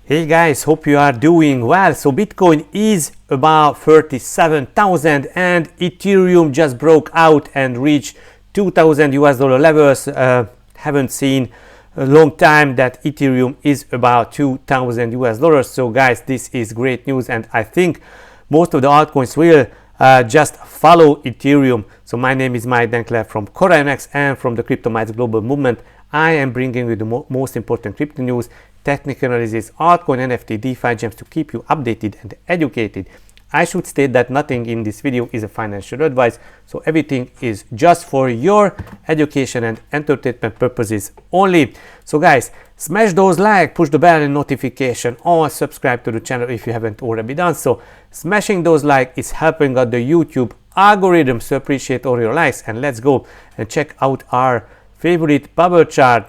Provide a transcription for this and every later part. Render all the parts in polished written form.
Hey guys, hope you are doing well. So Bitcoin is about 37,000 and Ethereum just broke out and reached 2,000 US dollar levels. Haven't seen a long time that Ethereum is about 2,000 US dollars. So guys, this is great news, and I think most of the altcoins will just follow Ethereum. So my name is Mike Denkler from CorionX and from the CryptoMinds Global movement. I am bringing you the most important crypto news, technical analysis, altcoin, NFT, DeFi gems to keep you updated and educated. I should state that nothing in this video is a financial advice, so everything is just for your education and entertainment purposes only. So guys, smash those like, push the bell and notification, or subscribe to the channel if you haven't already done so. Smashing those like is helping out the YouTube algorithm, so appreciate all your likes, and let's go and check out our favorite bubble chart.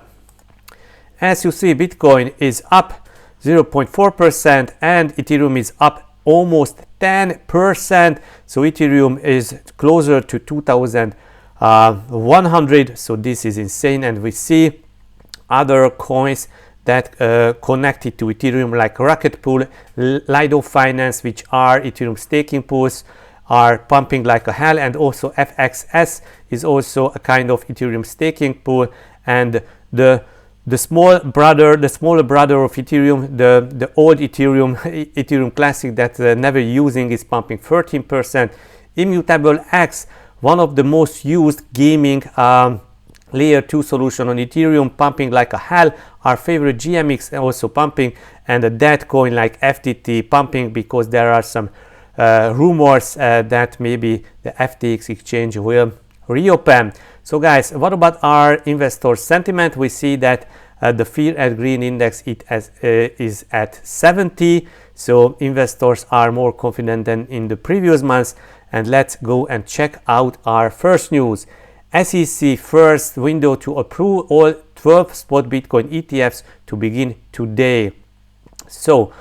As you see, Bitcoin is up 0.4% and Ethereum is up almost 10%. So Ethereum is closer to 2,100. So this is insane. And we see other coins that connected to Ethereum, like Rocket Pool, Lido Finance, which are Ethereum staking pools, are pumping like a hell, and also FXS is also a kind of Ethereum staking pool, and the smaller brother of Ethereum, the old Ethereum Classic that never using, is pumping 13%. Immutable X, one of the most used gaming layer 2 solution on Ethereum, pumping like a hell. Our favorite GMX also pumping, and a dead coin like FTT pumping because there are some rumors that maybe the FTX exchange will reopen. So guys, what about our investor sentiment? We see that the fear and green index is at 70, so investors are more confident than in the previous months. And let's go and check out our first news. SEC first window to approve all 12 spot Bitcoin ETFs to begin today. So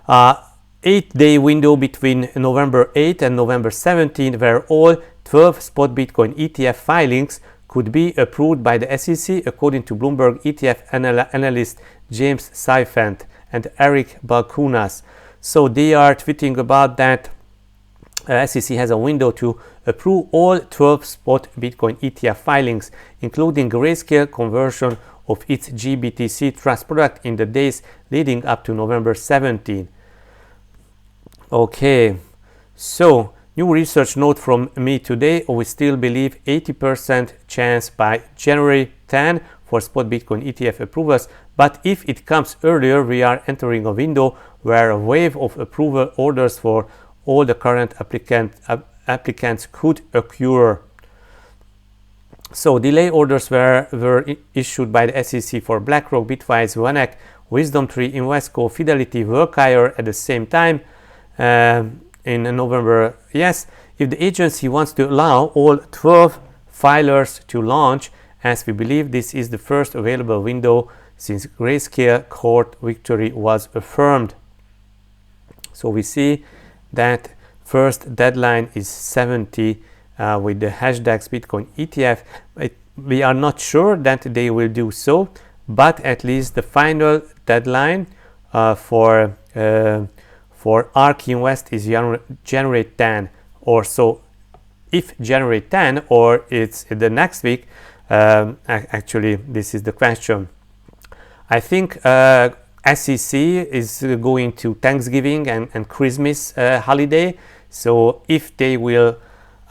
8-day window between November 8 and November 17, where all 12 spot Bitcoin ETF filings could be approved by the SEC, according to Bloomberg ETF analyst James Seifert and Eric Balkunas. So they are tweeting about that SEC has a window to approve all 12 spot Bitcoin ETF filings, including Grayscale conversion of its GBTC trust product in the days leading up to November 17. Okay, so new research note from me today. We still believe 80% chance by January 10 for spot Bitcoin ETF approvals, but if it comes earlier, we are entering a window where a wave of approval orders for all the current applicants could occur. So delay orders were issued by the SEC for BlackRock, Bitwise, Vanek, WisdomTree, Invesco, Fidelity, Workire at the same time. In November. Yes, if the agency wants to allow all 12 filers to launch, as we believe this is the first available window since Grayscale court victory was affirmed. So we see that first deadline is 70 with the Hashdex Bitcoin ETF. We are not sure that they will do so, but at least the final deadline for ARK Invest is January 10 or so. If January 10 or it's the next week, actually this is the question. I think SEC is going to Thanksgiving and Christmas holiday, so if they will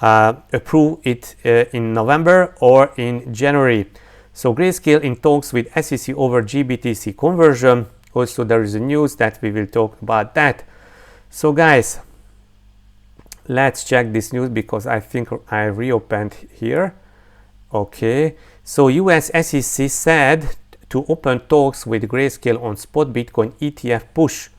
approve it in November or in January. So Grayscale in talks with SEC over GBTC conversion. Also there is a news that we will talk about that. So guys, let's check this news because I think I reopened here. Okay, so US SEC said to open talks with Grayscale on spot Bitcoin ETF push.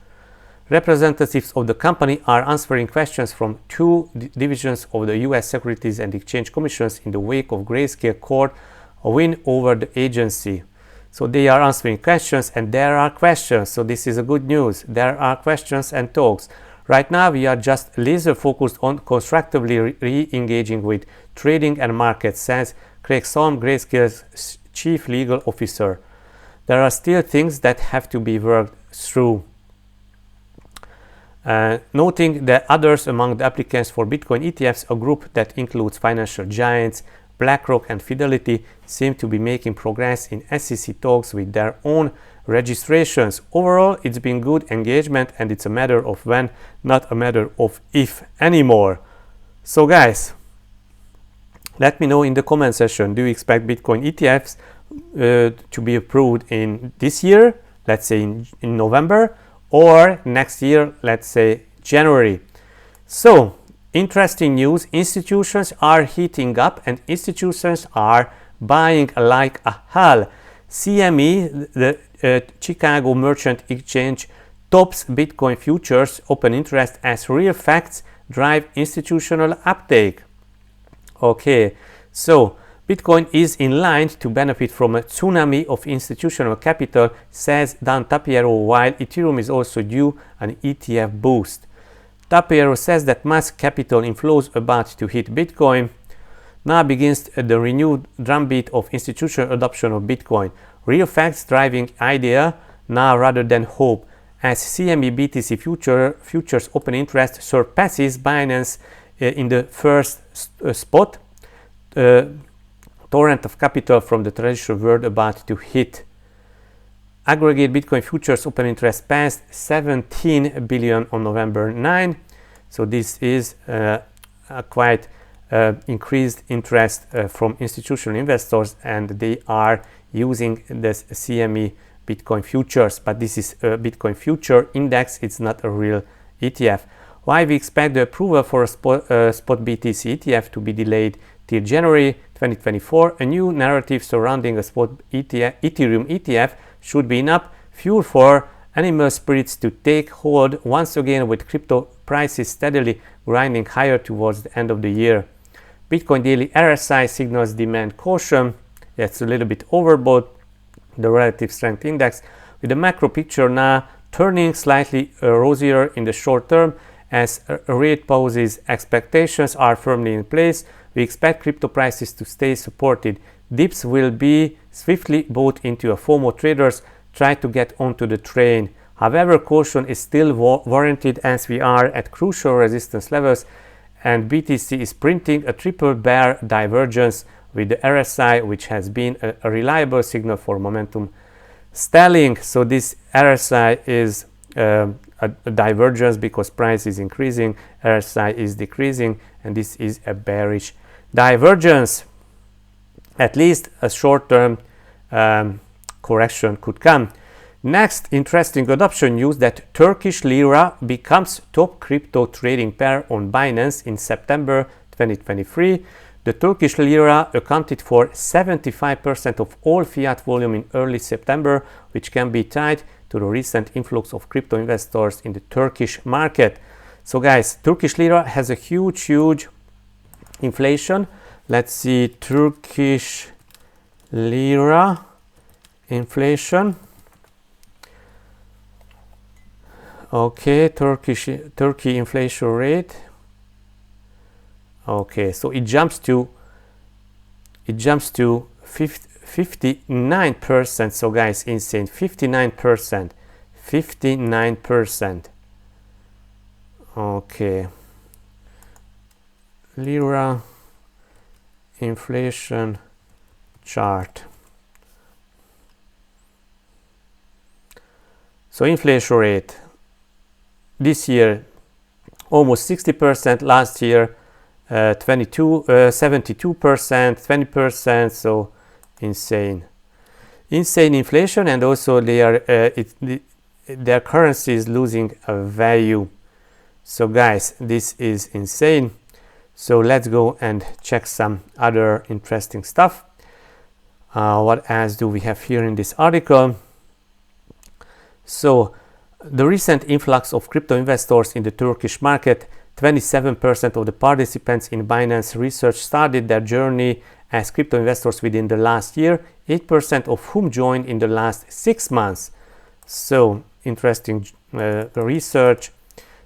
Representatives of the company are answering questions from two divisions of the US Securities and Exchange Commissions in the wake of Grayscale court win over the agency. So they are answering questions, and there are questions. So this is a good news. There are questions and talks. Right now, we are just laser focused on constructively re-engaging with trading and markets, says Craig Salm, Grayscale's chief legal officer. There are still things that have to be worked through. Noting that others among the applicants for Bitcoin ETFs, a group that includes financial giants, BlackRock and Fidelity, seem to be making progress in SEC talks with their own registrations. Overall, it's been good engagement, and it's a matter of when, not a matter of if anymore. So guys, let me know in the comment section, do you expect Bitcoin ETFs to be approved in this year, let's say in November, or next year, let's say January? So interesting news, institutions are heating up and institutions are buying like a hell. CME, the Chicago Merchant Exchange, tops Bitcoin futures open interest as real facts drive institutional uptake. Okay, so Bitcoin is in line to benefit from a tsunami of institutional capital, says Dan Tapiero, while Ethereum is also due an ETF boost. Tapiero says that mass capital inflows about to hit Bitcoin. Now begins the renewed drumbeat of institutional adoption of Bitcoin. Real facts driving idea now rather than hope, as CME BTC futures open interest surpasses Binance in the first spot. Torrent of capital from the traditional world about to hit. Aggregate Bitcoin futures open interest passed 17 billion on November 9. So this is a quite increased interest from institutional investors, and they are using this CME Bitcoin futures, but this is a Bitcoin future index, it's not a real ETF. Why we expect the approval for a spot BTC ETF to be delayed till January 2024? A new narrative surrounding a spot Ethereum ETF should be enough fuel for animal spirits to take hold once again, with crypto prices steadily grinding higher towards the end of the year. Bitcoin daily RSI signals demand caution. It's a little bit overbought, the relative strength index, with the macro picture now turning slightly rosier in the short term as rate pauses expectations are firmly in place. We expect crypto prices to stay supported. Dips will be swiftly bought into a FOMO traders try to get onto the train. However, caution is still warranted as we are at crucial resistance levels, and BTC is printing a triple bear divergence with the RSI, which has been a reliable signal for momentum stalling. So this RSI is a divergence because price is increasing, RSI is decreasing, and this is a bearish divergence. At least a short-term correction could come. Next interesting adoption news, that Turkish lira becomes top crypto trading pair on Binance in September 2023. The Turkish lira accounted for 75% of all fiat volume in early September, which can be tied to the recent influx of crypto investors in the Turkish market. So guys, Turkish lira has a huge inflation. Let's see Turkish lira inflation. Okay, Turkey inflation rate. Okay, so it jumps to 59%. So guys, insane, 59%. Okay, lira inflation chart. So inflation rate this year almost 60%, last year 72%, 20%, so insane inflation, and also their currency is losing a value. So guys, this is insane. So let's go and check some other interesting stuff. What else do we have here in this article? So the recent influx of crypto investors in the Turkish market. 27% of the participants in Binance research started their journey as crypto investors within the last year, 8% of whom joined in the last 6 months. So interesting research.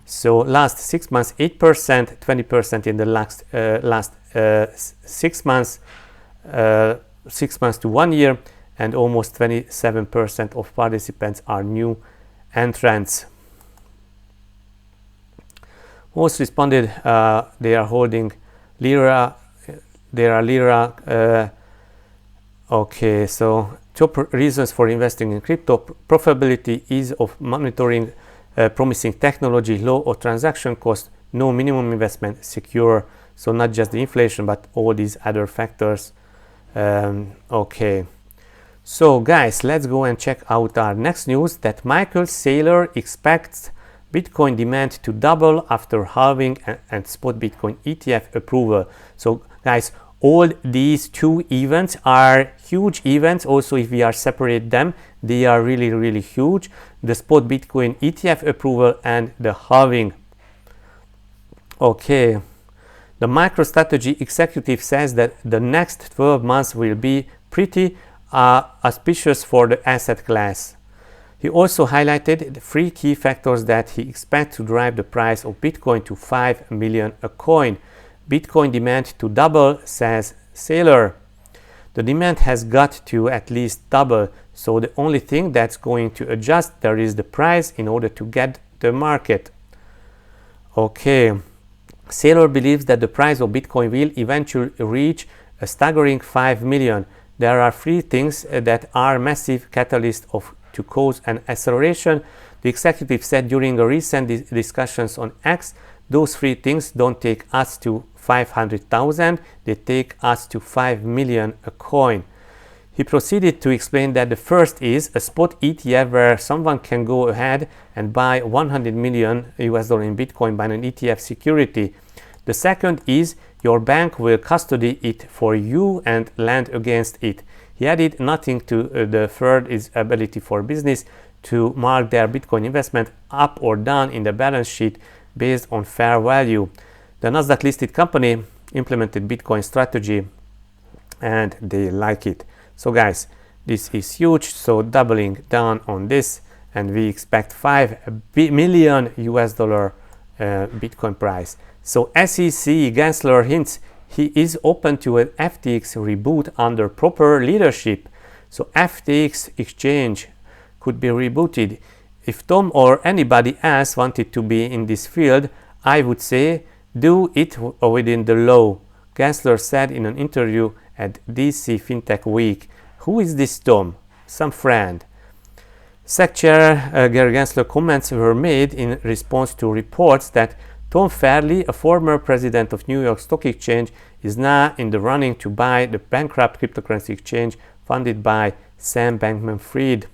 So last 6 months 8%, 20% in the last 6 months, 6 months to 1 year, and almost 27% of participants are new entrants. Most responded they are holding Lira. There are Lira. Okay, so top reasons for investing in crypto: profitability, ease of monitoring, promising technology, low or transaction cost, no minimum investment, secure. So not just the inflation, but all these other factors. Okay. So guys, let's go and check out our next news that Michael Saylor expects Bitcoin demand to double after halving and spot Bitcoin ETF approval. So guys, all these two events are huge events. Also, if we are separate them, they are really, really huge. The spot Bitcoin ETF approval and the halving. Okay. The MicroStrategy executive says that the next 12 months will be pretty auspicious for the asset class. He also highlighted the 3 key factors that he expects to drive the price of Bitcoin to 5 million a coin. Bitcoin demand to double, says Saylor. The demand has got to at least double, so the only thing that's going to adjust there is the price in order to get the market. Okay. Saylor believes that the price of Bitcoin will eventually reach a staggering 5 million. There are 3 things that are massive catalysts to cause an acceleration. The executive said during a recent discussions on X, those 3 things don't take us to 500,000, they take us to 5 million a coin. He proceeded to explain that the first is a spot ETF where someone can go ahead and buy 100 million US dollar in Bitcoin by an ETF security. The second is your bank will custody it for you and lend against it. He added nothing to the third is ability for business to mark their Bitcoin investment up or down in the balance sheet based on fair value. The Nasdaq listed company implemented Bitcoin strategy and they like it. So guys, this is huge. So doubling down on this, and we expect 5 million US dollar Bitcoin price. So SEC Gensler hints he is open to an FTX reboot under proper leadership. So FTX exchange could be rebooted. If Tom or anybody else wanted to be in this field, I would say do it within the law, Gensler said in an interview at DC FinTech Week. Who is this Tom? Some friend. SEC Chair Gary Gensler comments were made in response to reports that Tom Fairley, a former president of New York Stock Exchange, is now in the running to buy the bankrupt cryptocurrency exchange funded by Sam Bankman-Fried.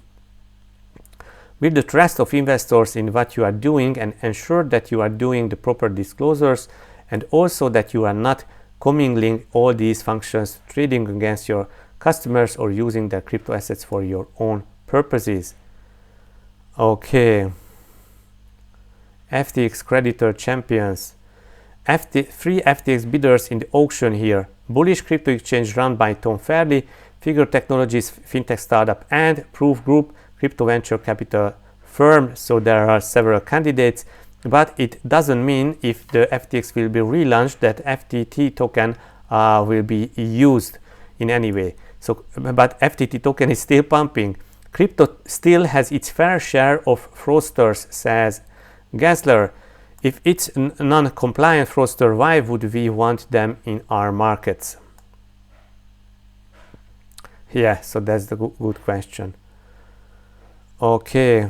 Build the trust of investors in what you are doing and ensure that you are doing the proper disclosures and also that you are not commingling all these functions, trading against your customers or using their crypto assets for your own purposes. Okay. FTX creditor champions. 3 FTX bidders in the auction here. Bullish crypto exchange run by Tom Fairley, Figure Technologies fintech startup, and Proof Group crypto venture capital firm. So there are several candidates, but it doesn't mean if the FTX will be relaunched that FTT token will be used in any way. So, but FTT token is still pumping. Crypto still has its fair share of fraudsters, says Gensler. If it's a non-compliant fraudster, why would we want them in our markets? Yeah, so that's the good question. Okay.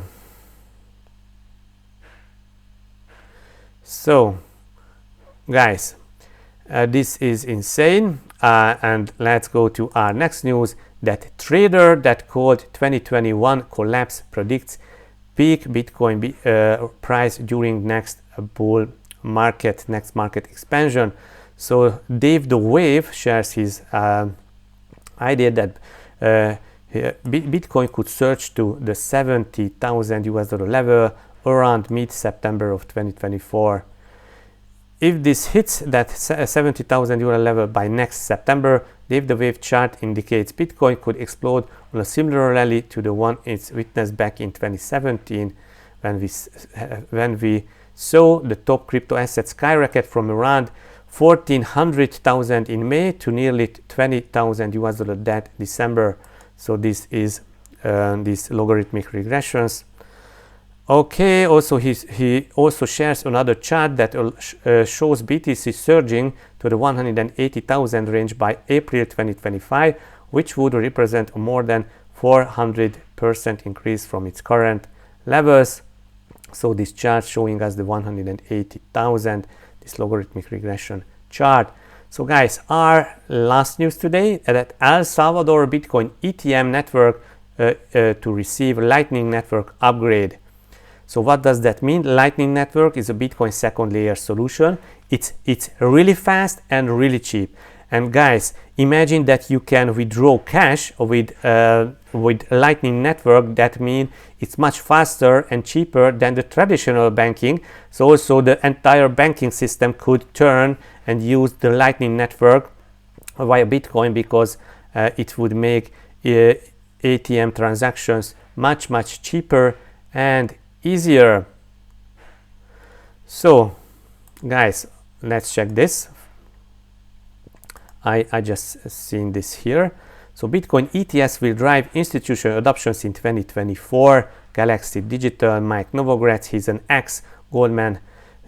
So, guys, this is insane. And let's go to our next news. That trader that called 2021 collapse predicts peak Bitcoin price during next bull market, next market expansion. So Dave the Wave shares his idea that Bitcoin could surge to the 70,000 US dollar level around mid-September of 2024. If this hits that 70,000 euro level by next September, Dave the Wave chart indicates Bitcoin could explode on a similar rally to the one it's witnessed back in 2017 when we saw the top crypto assets skyrocket from around 1,400,000 in May to nearly 20,000 US dollar that December. So this is these logarithmic regressions. Okay, also he also shares another chart that shows BTC surging to the 180,000 range by April 2025, which would represent a more than 400% increase from its current levels. So this chart showing us the 180,000, this logarithmic regression chart. So guys, our last news today that El Salvador Bitcoin ETM network to receive Lightning Network upgrade. So what does that mean? Lightning Network is a Bitcoin second layer solution. It's really fast and really cheap. And guys, imagine that you can withdraw cash with Lightning Network. That means it's much faster and cheaper than the traditional banking. So also the entire banking system could turn and use the Lightning Network via Bitcoin, because it would make ATM transactions much cheaper and easier. So guys, let's check this. I just seen this here. So Bitcoin ETFs will drive institutional adoptions in 2024. Galaxy Digital, Mike Novogratz, he's an ex-Goldman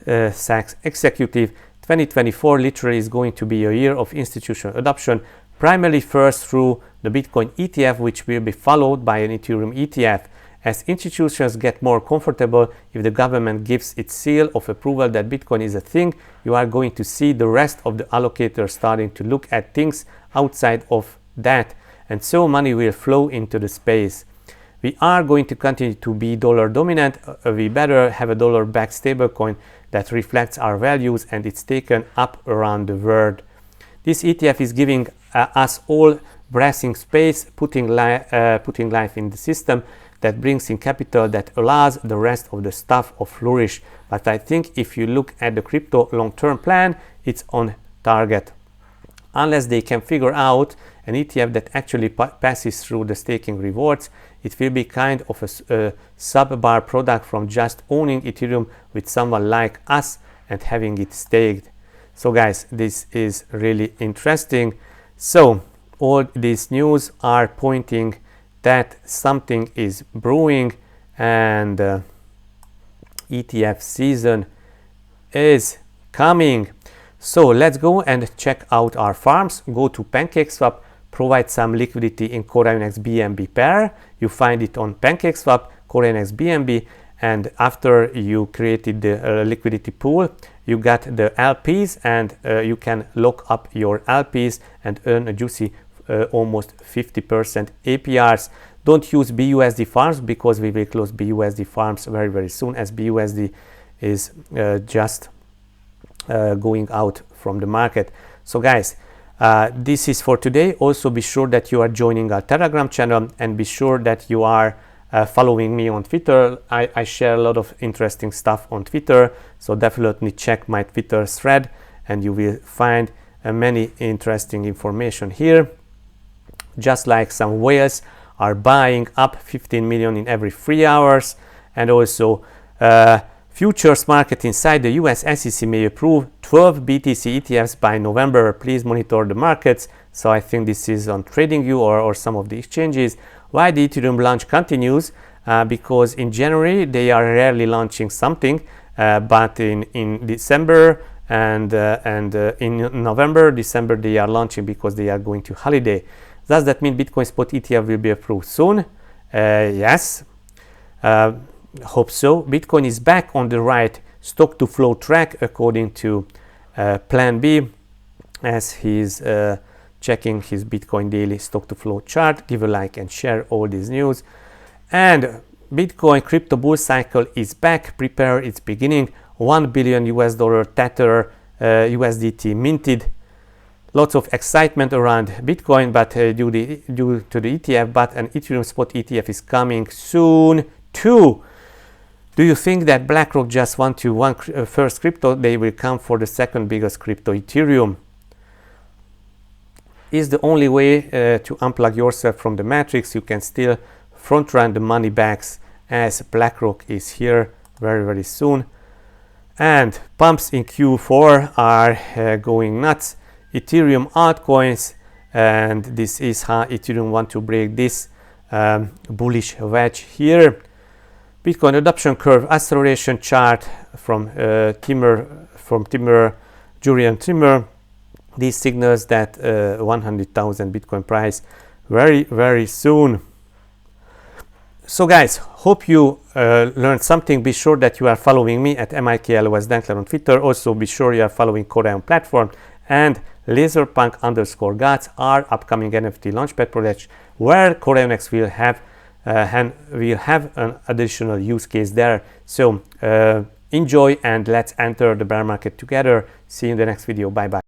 Sachs executive. 2024 literally is going to be a year of institutional adoption, primarily first through the Bitcoin ETF, which will be followed by an Ethereum ETF. As institutions get more comfortable, if the government gives its seal of approval that Bitcoin is a thing, you are going to see the rest of the allocators starting to look at things outside of that, and so money will flow into the space. We are going to continue to be dollar dominant. We better have a dollar-backed stablecoin that reflects our values, and it's taken up around the world. This ETF is giving us all breathing space, putting life in the system that brings in capital that allows the rest of the stuff to flourish. But I think if you look at the crypto long-term plan, it's on target. Unless they can figure out an ETF that actually passes through the staking rewards, it will be kind of a subpar product from just owning Ethereum with someone like us and having it staked. So guys, this is really interesting. So all these news are pointing that something is brewing, and ETF season is coming. So let's go and check out our farms. Go to PancakeSwap, provide some liquidity in CorionX BNB pair. You find it on PancakeSwap, CorionX BNB, and after you created the liquidity pool, you got the LPs, and you can lock up your LPs and earn a juicy almost 50% APRs. Don't use BUSD farms, because we will close BUSD farms very soon, as BUSD is just going out from the market. So guys, this is for today. Also be sure that you are joining our Telegram channel, and be sure that you are following me on Twitter. I share a lot of interesting stuff on Twitter, so definitely check my Twitter thread and you will find many interesting information here. Just like some whales are buying up 15 million in every 3 hours, and also futures market inside the US SEC may approve 12 BTC ETFs by November. Please monitor the markets. So I think this is on TradingView or some of the exchanges. Why the Ethereum launch continues? Because in January they are rarely launching something, but in December and in November, December they are launching because they are going to holiday. Does that mean Bitcoin spot ETF will be approved soon? Yes, hope so. Bitcoin is back on the right stock to flow track according to Plan B, as he's checking his Bitcoin daily stock to flow chart. Give a like and share all these news. And Bitcoin crypto bull cycle is back. Prepare its beginning. $1 billion Tether USDT minted. Lots of excitement around Bitcoin, but due to the ETF, but an Ethereum spot ETF is coming soon too. Do you think that BlackRock just want to first crypto? They will come for the second biggest crypto, Ethereum. Is the only way to unplug yourself from the matrix. You can still front run the money backs, as BlackRock is here very soon. And pumps in Q4 are going nuts. Ethereum altcoins, and this is how Ethereum want to break this bullish wedge here. Bitcoin adoption curve acceleration chart from Timur, Julian Timur. This signals that 100,000 Bitcoin price very soon. So guys, hope you learned something. Be sure that you are following me at MIKLOS on Twitter. Also be sure you are following Corion platform and laserpunk_gods, our upcoming NFT launchpad project, where CorionX will have an additional use case there. So enjoy and let's enter the bear market together. See you in the next video. Bye bye.